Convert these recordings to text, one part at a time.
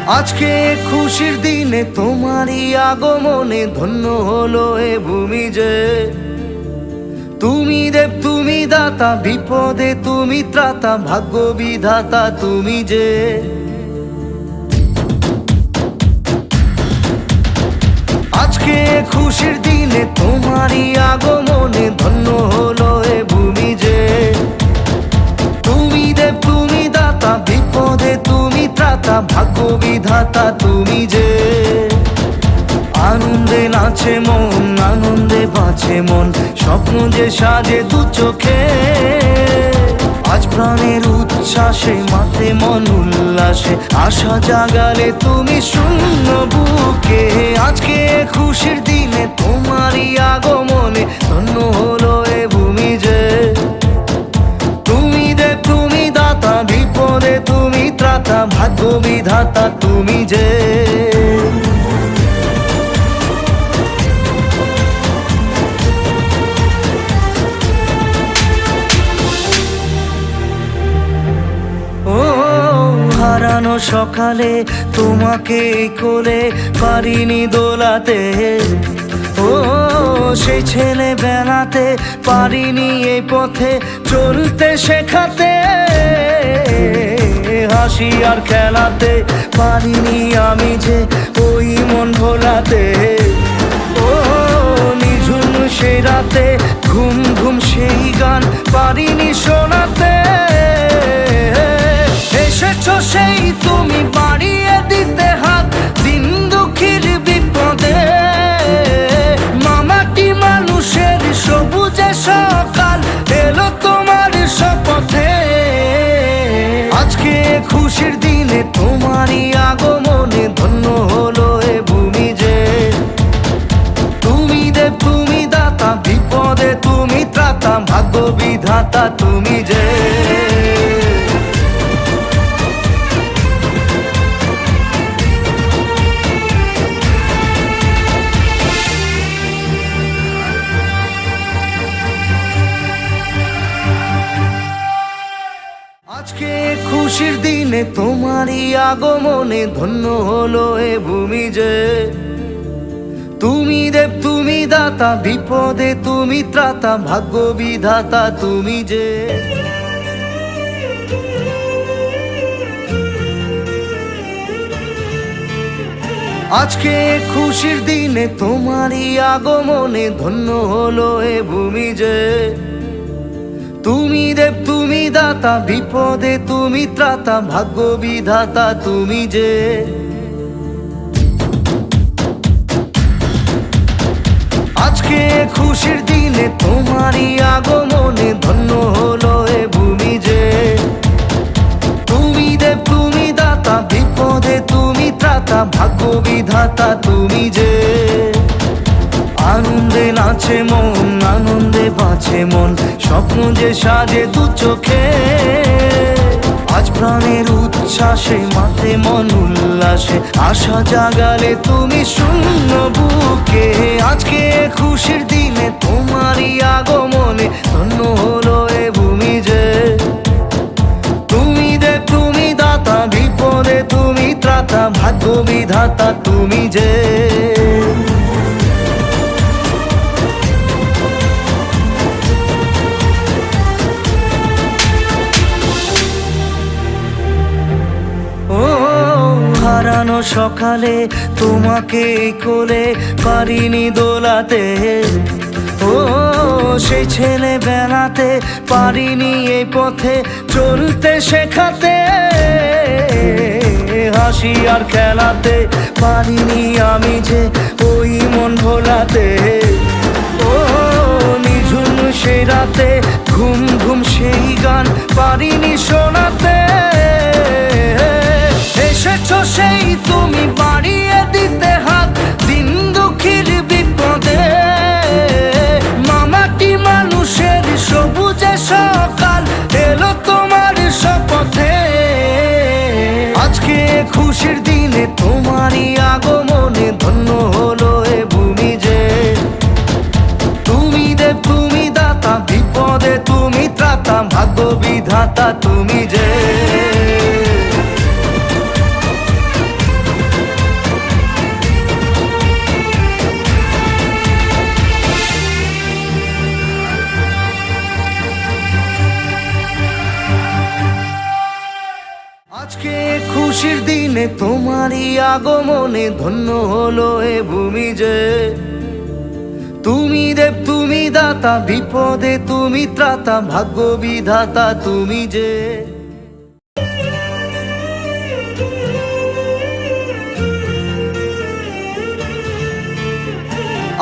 আজকে খুশির দিনে তোমারই আগমনে ধন্য হলো এ ভূমি যে। তুমি দেব তুমি দাতা, বিপদে তুমি ত্রাতা, ভাগ্য বিধাতা তুমি যে। আজকে খুশির দিনে তোমারই আগমনে ধন্য হলো এ ভূমি যে। তুমি দেব তুমি দাতা, বিপদে তুমি ত্রাতা, ভাগ্য বিধাতা তুমি যে। আনন্দে নাচে মন, আনন্দে বাঁচে মন, স্বপ্ন যে সাজে দু চোখে। আজ প্রাণের উচ্ছ্বাসে মাতে মন উল্লাসে, আশা জাগালে তুমি শূন্য বুকে। আজকে খুশির দিনে তোমারই আগমনে ধন্য হলো এ ভূমি যে। তুমি দেব তুমি দাতা, বিপদে তুমি ত্রাতা, ভাগ্য বিধাতা তুমি যে। হারানো সকালে তোমাকে কোলে পারিনি দোলাতে, ও সেই ছেলে বেলাতে পারিনি এই পথে চলতে শেখাতে। হাসি আর খেলাতে পারিনি আমি যে ওই মন ভোলাতে। ও নিঝুম সেই রাতে ঘুম ঘুম সেই গান পারিনি শোনাতে। এসেছো সেই তুমি বাড়িয়ে দিতে হাত দিন দুঃখীর বিপদে। মামাটি মানুষের সবুজে সকাল এলো তোমার শপথে। আজকে খুশির দিনে তোমারই আগমনে ধন্য হলো এ ভূমি যে। তুমি দেব তুমি দাতা, বিপদে তুমি ত্রাতা, ভাগ্য বিধাতা তুমি যে। আজকে খুশির দিনে তোমারই আগমনে ধন্য হলো এ ভূমি যে। তুমি দেব তুমি দাতা, বিপদে তুমি ত্রাতা, ভাগ্য বিধাতা তুমি যে। আজকে খুশির দিনে তোমারই আগমনে ধন্য হলো এ ভূমি যে। তুমি দেব তুমি দাতা, বিপদে তুমি ত্রাতা, ভাগ্য বিধাতা তুমি যে। আজকে খুশির দিনে তোমারই আগমনে ধন্য হলো এ ভূমি যে। তুমি দেব তুমি দাতা, বিপদে তুমি ত্রাতা, ভাগ্য বিধাতা তুমি যে। আনন্দে নাচে মন, আনন্দে বাঁচে মন, স্বপ্ন যে সাজে দু চোখে। আজ প্রাণের উচ্ছ্বাসে মাতে মন উল্লাসে, আশা জাগালে তুমি শূন্য বুকে। আজকে খুশির দিনে তোমারই আগমনে ধন্য হলো এ ভূমি যে। তুমি দেব তুমি দাতা, বিপদে তুমি ত্রাতা, ভাগ্য বিধাতা তুমি যে। হারানো সকালে তোমাকে কোলে পারিনি দোলাতে, ও সেই ছেলে বেলাতে পারিনি এই পথে চলতে শেখাতে। হাসি আর খেলাতে পারিনি আমি যে ওই মন ভোলাতে। ও নিঝুম সেই রাতে ঘুম ঘুম সেই গান পারিনি শোনাতে। এসেছো সেই তুমি বাড়িয়ে দিতে হাত দিন দুঃখীর বিপদে। মামাটি মানুষের সবুজে সকাল এলো তোমার শপথে। আজকে খুশির দিনে তোমারই আগমনে ধন্য হলো এ ভূমি যে। তুমি দেব তুমি দাতা, বিপদে তুমি ত্রাতা, ভাগ্য বিধাতা তুমি খুশির দিনে তোমারই আগমনে ধন্য হলো এ ভূমি যে। তুমি দেব তুমি দাতা, বিপদে তুমি ত্রাতা, ভাগ্য বিধাতা তুমি যে।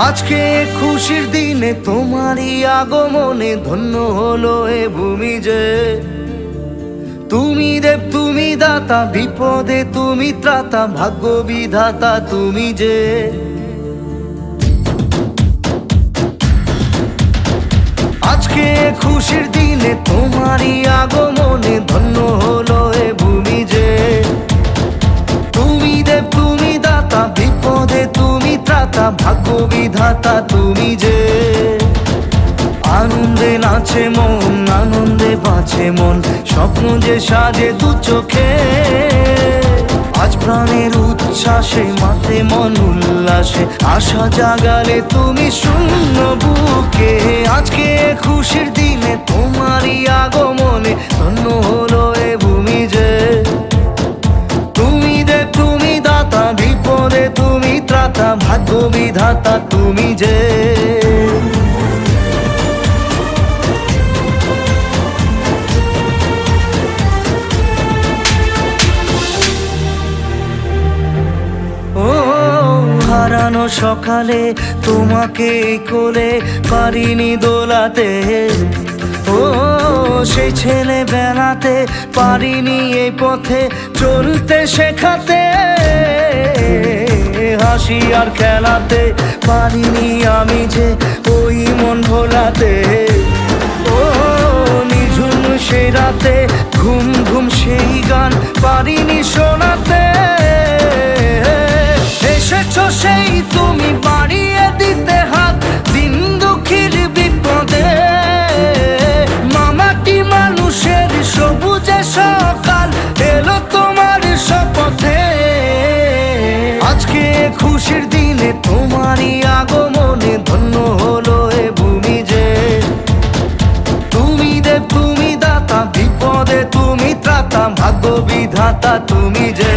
আজকে খুশির দিনে তোমারই আগমনে ধন্য হলো এ ভূমি যে। তুমি দেব তুমি দাতা, বিপদে তুমি ত্রাতা, ভাগ্য বিধাতা তুমি যে। আজকে খুশির দিনে তোমারই আগমনে ধন্য হলো এ ভূমি যে। তুমি দেব তুমি দাতা, বিপদে তুমি ত্রাতা, ভাগ্য বিধাতা তুমি যে। আনন্দে নাচে মন, আনন্দে বাঁচে মন, স্বপ্ন যে সাজে দু চোখে। আজ প্রাণের উচ্ছ্বাসে মাতে মন উল্লাসে, আশা জাগালে তুমি শূন্য বুকে। আজকে খুশির দিনে তোমারই আগমনে ধন্য হলো এ ভূমি যে। তুমি দেব তুমি দাতা, বিপদে তুমি ত্রাতা, ভাগ্য বিধাতা তুমি যে। হারানো সকালে তোমাকে কোলে পারিনি দোলাতে, ও সেই ছেলে বেলাতে পারিনি এই পথে চলতে শেখাতে। হাসি আর খেলাতে পারিনি আমি যে ওই মন ভোলাতে। ও নিঝুম সেই রাতে ঘুম ঘুম সেই গান পারিনি শোনাতে। এসেছো সেই তুমি বাড়িয়ে দিতে হাত দিন দুঃখীর বিপদে। মামাটি মানুষের সবুজে সকাল এলো তোমার শপথে। আজকে খুশির দিনে তোমারই আগমনে ধন্য হলো এ ভূমি যে। তুমি দেব তুমি দাতা, বিপদে তুমি ত্রাতা, ভাগ্য বিধাতা তুমি যে।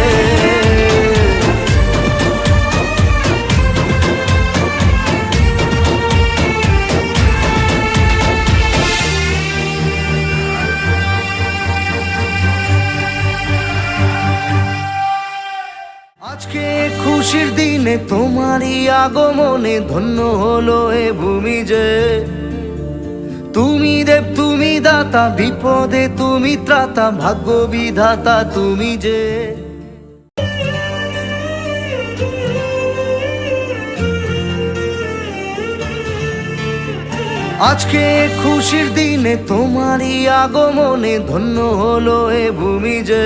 আজকে খুশির দিনে তোমারই আগমনে ধন্য হলো এ ভূমি যে। তুমি দেব তুমি দাতা, বিপদে তুমি ত্রাতা, ভাগ্য বিধাতা তুমি যে। আজকে খুশির দিনে তোমারই আগমনে ধন্য হলো এ ভূমি যে।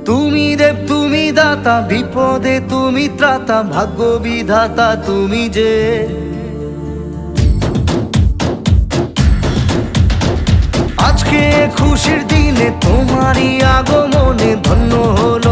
তুমি দেব তুমি দাতা, বিপদে তুমি ত্রাতা, ভাগ্য বিধাতা তুমি যে। আজকে খুশির দিনে তোমারই আগমনে ধন্য হলো